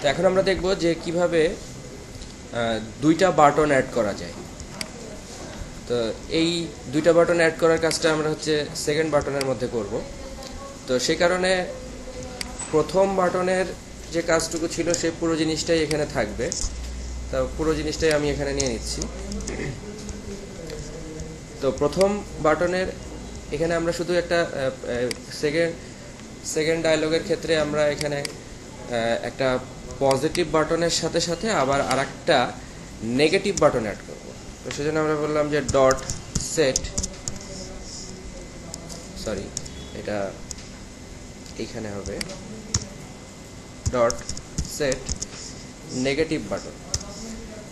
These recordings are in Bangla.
তো এখন আমরা দেখব যে কিভাবে দুইটা বাটন অ্যাড করা যায়। তো এই দুইটা বাটন অ্যাড করার কাজটা আমরা হচ্ছে সেকেন্ড বাটনের মধ্যে করব। তো সেই কারণে প্রথম বাটনের যে কাজটুকু ছিল সেই পুরো জিনিসটাই এখানে থাকবে। তো পুরো জিনিসটাই আমি এখানে নিয়ে নিচ্ছি। তো প্রথম বাটনের এখানে আমরা শুধু একটা সেকেন্ড ডায়লগের ক্ষেত্রে আমরা এখানে একটা পজিটিভ বাটনের সাথে সাথে আবার আরেকটা নেগেটিভ বাটন অ্যাড করব। তো সেজন্য আমরা বললাম যে ডট সেট, সরি এটা এইখানে হবে ডট সেট নেগেটিভ বাটন।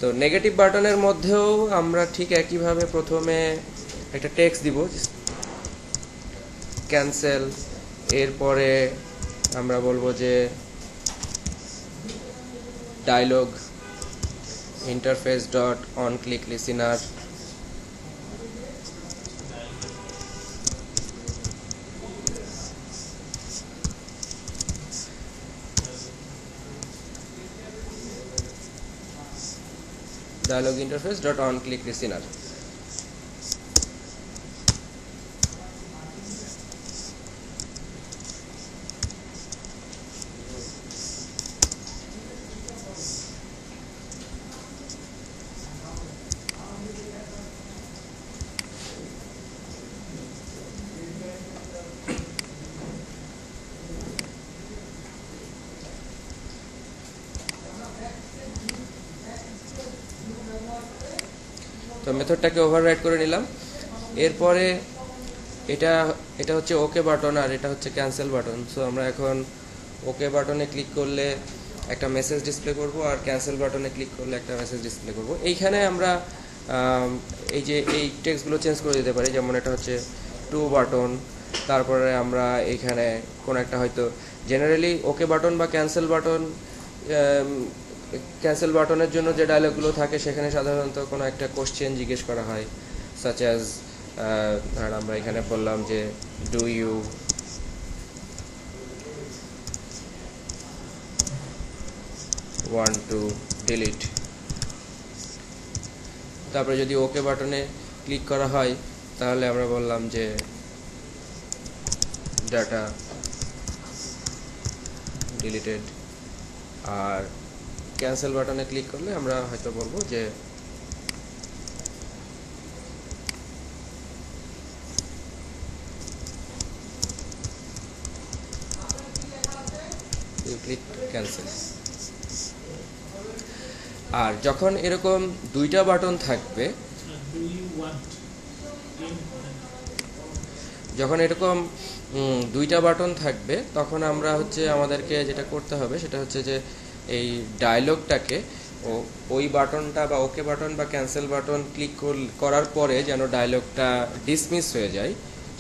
তো নেগেটিভ বাটনের মধ্যেও আমরা ঠিক একইভাবে প্রথমে একটা টেক্সট দিব ক্যান্সেল, এরপরে আমরা বলবো যে dialog interface dot on click listener, dialog interface dot on click listener। তো মেথডটাকে ওভাররাইড করে নিলাম। এরপরে এটা হচ্ছে ওকে বাটন আর এটা হচ্ছে ক্যান্সেল বাটন। সো আমরা এখন ওকে বাটনে ক্লিক করলে একটা মেসেজ ডিসপ্লে করব আর ক্যান্সেল বাটনে ক্লিক করলে একটা মেসেজ ডিসপ্লে করব। এইখানে আমরা এই টেক্সটগুলো চেঞ্জ করে দিতে পারি। যেমন এটা হচ্ছে টু বাটন, তারপরে আমরা এইখানে কোন একটা হয়তো জেনারেলি ওকে বাটন বা ক্যান্সেল বাটনের জন্য যে ডায়লগগুলো থাকে সেখানে সাধারণত কোনো একটা কোশ্চেন জিজ্ঞেস করা হয়, সাচ অ্যাজ ধর আমরা এখানে বললাম যে do you want to delete. তারপরে যদি ওকে বাটনে ক্লিক করা হয় তাহলে আমরা বললাম যে ডাটা ডিলিটেড। আর ক্যান্সেল বাটনে ক্লিক করলে আমরা হয়তো বলবো যে ইউ ক্লিক ক্যান্সেল। আর যখন এরকম দুইটা বাটন থাকবে, যখন এরকম দুইটা বাটন থাকবে তখন আমরা হচ্ছে আমাদেরকে যেটা করতে হবে সেটা হচ্ছে যে এই ডায়লগটাকে ওই বাটনটা বা ওকে বাটন বা ক্যান্সেল বাটন ক্লিক করার পরে যেন ডায়লগটা ডিসমিস হয়ে যায়,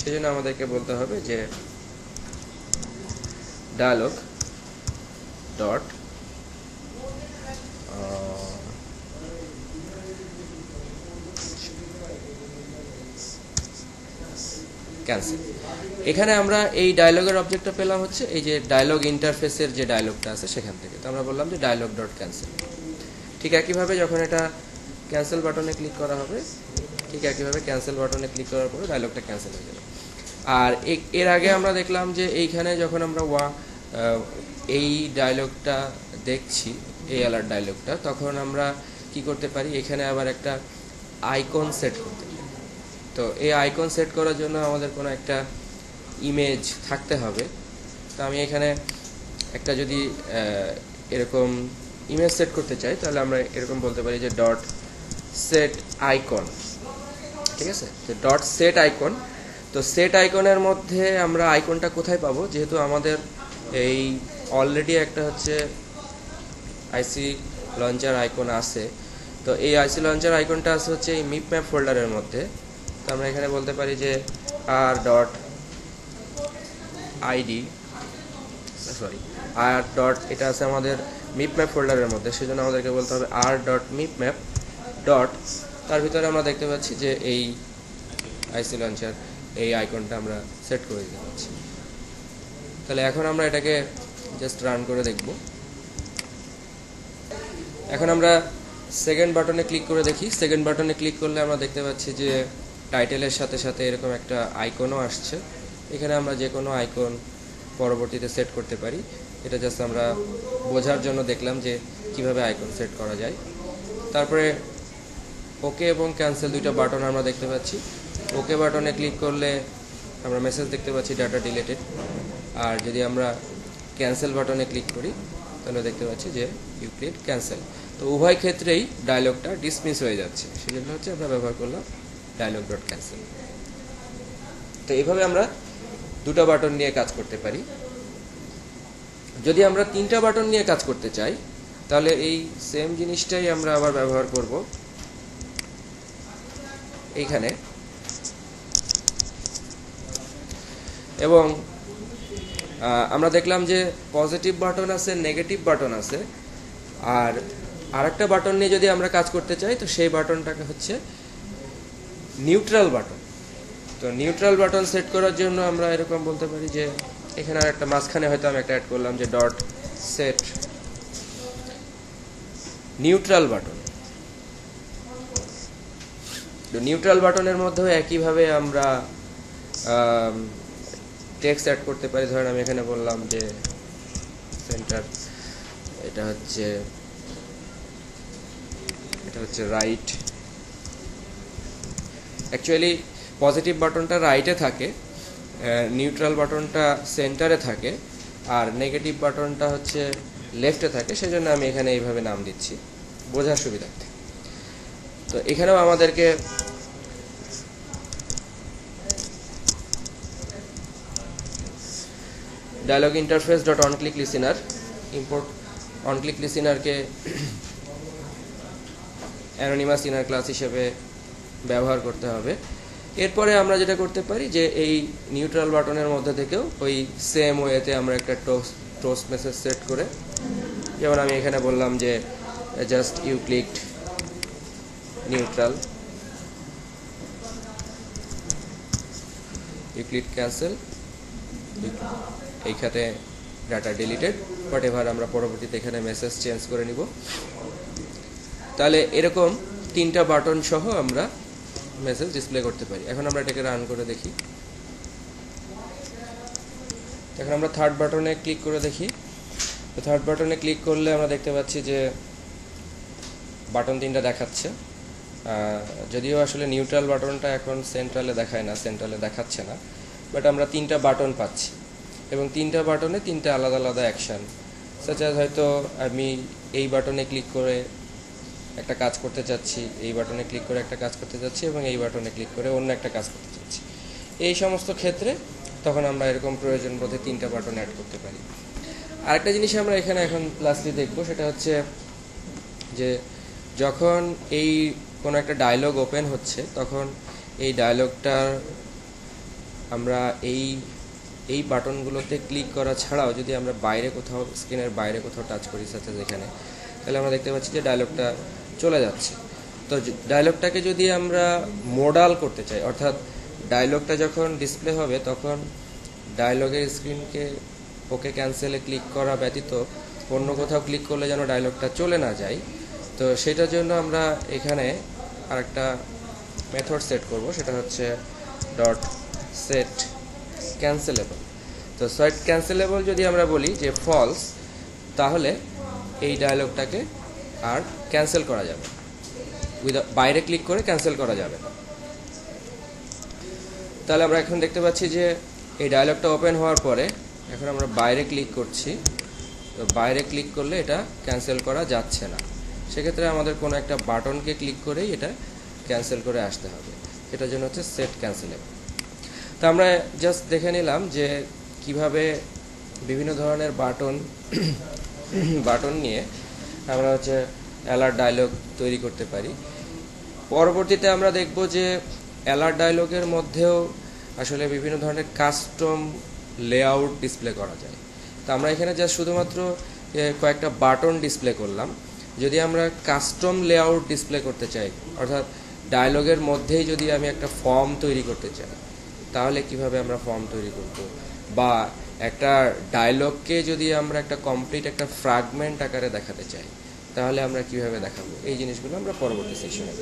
সেজন্য আমাদেরকে বলতে হবে যে ডায়লগ ডট ক্যান্সেল। এখানে আমরা এই ডায়লগের অবজেক্টটা পেলাম হচ্ছে এই যে ডায়লগ ইন্টারফেসের যে ডায়লগটা আছে সেখান থেকে। তো আমরা বললাম যে ডায়লগ ডট ক্যান্সেল। ঠিক একইভাবে যখন এটা ক্যান্সেল বাটনে ক্লিক করা হবে, ঠিক একইভাবে ক্যান্সেল বাটনে ক্লিক করার পরে ডায়লগটা ক্যান্সেল হয়ে যাবে। আর এর আগে আমরা দেখলাম যে এইখানে যখন আমরা এই ডায়লগটা দেখছি, এই অ্যালার্ট ডায়লগটা, তখন আমরা কি করতে পারি, এখানে আবার একটা আইকন সেট করতে পারি। তো এই আইকন সেট করার জন্য আমাদের কোনো একটা ইমেজ থাকতে হবে। তো আমি এখানে একটা যদি এরকম ইমেজ সেট করতে চাই তাহলে আমরা এরকম বলতে পারি যে ডট সেট আইকন। ঠিক আছে, তো ডট সেট আইকন। তো সেট আইকনের মধ্যে আমরা আইকনটা কোথায় পাবো, যেহেতু আমাদের এই অলরেডি একটা হচ্ছে আইসি লঞ্চার আইকন আছে। তো এই আইসি লঞ্চার আইকনটা আছে হচ্ছে এই মিপ ম্যাপ ফোল্ডারের মধ্যে। তো আমরা এখানে বলতে পারি যে R dot ID, sorry R dot, এটা আছে আমাদের মিপ ম্যাপ ফোল্ডারের মধ্যে, সেজন্য আমাদেরকে বলতে হবে আর ডট মিপ ম্যাপ ডট, তার ভিতরে আমরা দেখতে পাচ্ছি যে এই আইসি লঞ্চার এই আইকনটা আমরা সেট করে দিতে পারছি। তাহলে এখন আমরা এটাকে জাস্ট রান করে দেখব। এখন আমরা সেকেন্ড বাটনে ক্লিক করে দেখি। সেকেন্ড বাটনে ক্লিক করলে আমরা দেখতে পাচ্ছি যে টাইটেলের সাথে সাথে এরকম একটা আইকনও আসছে। এখানে আমরা যে কোনো আইকন পরবর্তীতে সেট করতে পারি। এটা জাস্ট আমরা বোঝার জন্য দেখলাম যে কিভাবে আইকন সেট করা যায়। তারপরে ওকে এবং ক্যান্সেল দুইটা বাটন আমরা দেখতে পাচ্ছি। ওকে বাটনে ক্লিক করলে আমরা মেসেজ দেখতে পাচ্ছি ডাটা ডিলেটেড, আর যদি আমরা ক্যান্সেল বাটনে ক্লিক করি তাহলে দেখতে পাচ্ছি যে ইউ ক্লিক ক্যান্সেল। তো উভয় ক্ষেত্রেই ডায়লগটা ডিসমিস হয়ে যাচ্ছে, সেজন্য হচ্ছে আমরা ব্যবহার করলাম ডায়লগ ডট ক্যান্সেল। তো এইভাবে আমরা দুটো বাটন নিয়ে কাজ করতে পারি। যদি আমরা তিনটা বাটন নিয়ে কাজ করতে চাই তাহলে এই সেম জিনিসটাই আমরা আবার ব্যবহার করব এইখানে, এবং আমরা দেখলাম যে পজিটিভ বাটন আছে, নেগেটিভ বাটন আছে, আর আরেকটা বাটন নিয়ে যদি আমরা কাজ করতে চাই তো সেই বাটনটাকে হচ্ছে নিউট্রাল বাটন। তো নিউট্রাল বাটন সেট করার জন্য আমরা এরকম বলতে পারি যে এখানে আর একটা মাঝখানে হয়তো আমি একটা অ্যাড করলাম যে dot set neutral button. Neutral বাটনের মধ্যেও একইভাবে আমরা টেক্সট অ্যাড করতে পারি। ধরেন আমি এখানে বললাম যে সেন্টার, এটা হচ্ছে রাইট। অ্যাকচুয়ালি পজিটিভ বাটনটা রাইটে থাকে, নিউট্রাল বাটনটা সেন্টারে থাকে, আর নেগেটিভ বাটনটা হচ্ছে লেফটে থাকে, সেজন্য আমি এখানে এইভাবে নাম দিচ্ছি বোঝার সুবিধার্থে। তো এখানেও আমাদেরকে dialog interface dot on click listener, import on click লিসেনারকে অ্যানোনিমাস ইনার ক্লাস হিসেবে ব্যবহার করতে হবে। এরপরে আমরা যেটা করতে পারি যে এই নিউট্রাল বাটনের মধ্যে থেকেও ওই সেম ওয়েতে আমরা একটা টোস্ট মেসেজ সেট করে, যেমন আমি এখানে বললাম যে just you clicked neutral, you click cancel, এইখানে ডাটা ডিলিটেড, বাট এবার আমরা পরবর্তীতে এখানে মেসেজ চেঞ্জ করে নিব। তাহলে এরকম তিনটা বাটন সহ আমরা মেসেজ ডিসপ্লে করতে পারি। এখন আমরা এটাকে রান করে দেখি। এখন আমরা থার্ড বাটনে ক্লিক করে দেখি। তো থার্ড বাটনে ক্লিক করলে আমরা দেখতে পাচ্ছি যে বাটন তিনটা দেখাচ্ছে, যদিও আসলে নিউট্রাল বাটনটা এখন সেন্ট্রালে দেখায় না, সেন্ট্রালে দেখাচ্ছে না, বাট আমরা তিনটা বাটন পাচ্ছি এবং তিনটা বাটনে তিনটা আলাদা আলাদা অ্যাকশান। সাচ অ্যাজ হয়তো আমি এই বাটনে ক্লিক করে একটা কাজ করতে চাচ্ছি, এই বাটনে ক্লিক করে একটা কাজ করতে চাচ্ছি, এবং এই বাটনে ক্লিক করে অন্য একটা কাজ করতে চাচ্ছি। এই সমস্ত ক্ষেত্রে তখন আমরা এরকম প্রয়োজন বোধে তিনটা বাটন অ্যাড করতে পারি। আরেকটা জিনিস আমরা এখানে এখন লাস্টলি দেখবো, সেটা হচ্ছে যে যখন এই কোনো একটা ডায়লগ ওপেন হচ্ছে তখন এই ডায়লগটার আমরা এই বাটনগুলোতে ক্লিক করা ছাড়াও যদি আমরা বাইরে কোথাও, স্ক্রিনের বাইরে কোথাও টাচ করি সাথে যেখানে, তাহলে আমরা দেখতে পাচ্ছি যে ডায়লগটা চলে যাচ্ছে। তো ডায়লগটাকে যদি আমরা মোডাল করতে চাই, অর্থাৎ ডায়লগটা যখন ডিসপ্লে হবে তখন ডায়লগের স্ক্রিনকে ওকে ক্যান্সেলে ক্লিক করা ব্যতীত অন্য কোথাও ক্লিক করলে যেন ডায়লগটা চলে না যায়, তো সেটার জন্য আমরা এখানে আরেকটা মেথড সেট করব, সেটা হচ্ছে ডট সেট ক্যান্সেলেবল। তো সেট ক্যান্সেলেবল যদি আমরা বলি যে ফলস, তাহলে এই ডায়লগটাকে আর ক্যান্সেল করা যাবে, বাইরে ক্লিক করে ক্যান্সেল করা যাবে না। তাহলে আমরা এখন দেখতে পাচ্ছি যে এই ডায়লগটা ওপেন হওয়ার পরে এখন আমরা বাইরে ক্লিক করছি, তো বাইরে ক্লিক করলে এটা ক্যান্সেল করা যাচ্ছে না। সেক্ষেত্রে আমাদের কোনো একটা বাটনকে ক্লিক করেই এটা ক্যান্সেল করে আসতে হবে, এটার জন্য হচ্ছে সেট ক্যান্সেলেবল। তো আমরা জাস্ট দেখে নিলাম যে কিভাবে বিভিন্ন ধরনের বাটন নিয়ে আমরা হচ্ছে অ্যালার্ট ডায়লগ তৈরি করতে পারি। পরবর্তীতে আমরা দেখব যে অ্যালার্ট ডায়লগের মধ্যেও আসলে বিভিন্ন ধরনের কাস্টম লেআউট ডিসপ্লে করা যায়। তো আমরা এখানে জাস্ট শুধুমাত্র কয়েকটা বাটন ডিসপ্লে করলাম। যদি আমরা কাস্টম লেআউট ডিসপ্লে করতে চাই, অর্থাৎ ডায়লগের মধ্যেই যদি আমি একটা ফর্ম তৈরি করতে চাই, তাহলে কিভাবে আমরা ফর্ম তৈরি করব, বা একটা ডায়লগকে যদি আমরা একটা কমপ্লিট একটা ফ্র্যাগমেন্ট আকারে দেখাতে চাই, তাহলে আমরা কিভাবে দেখাবো, এই জিনিসগুলো আমরা পরবর্তী সেশনে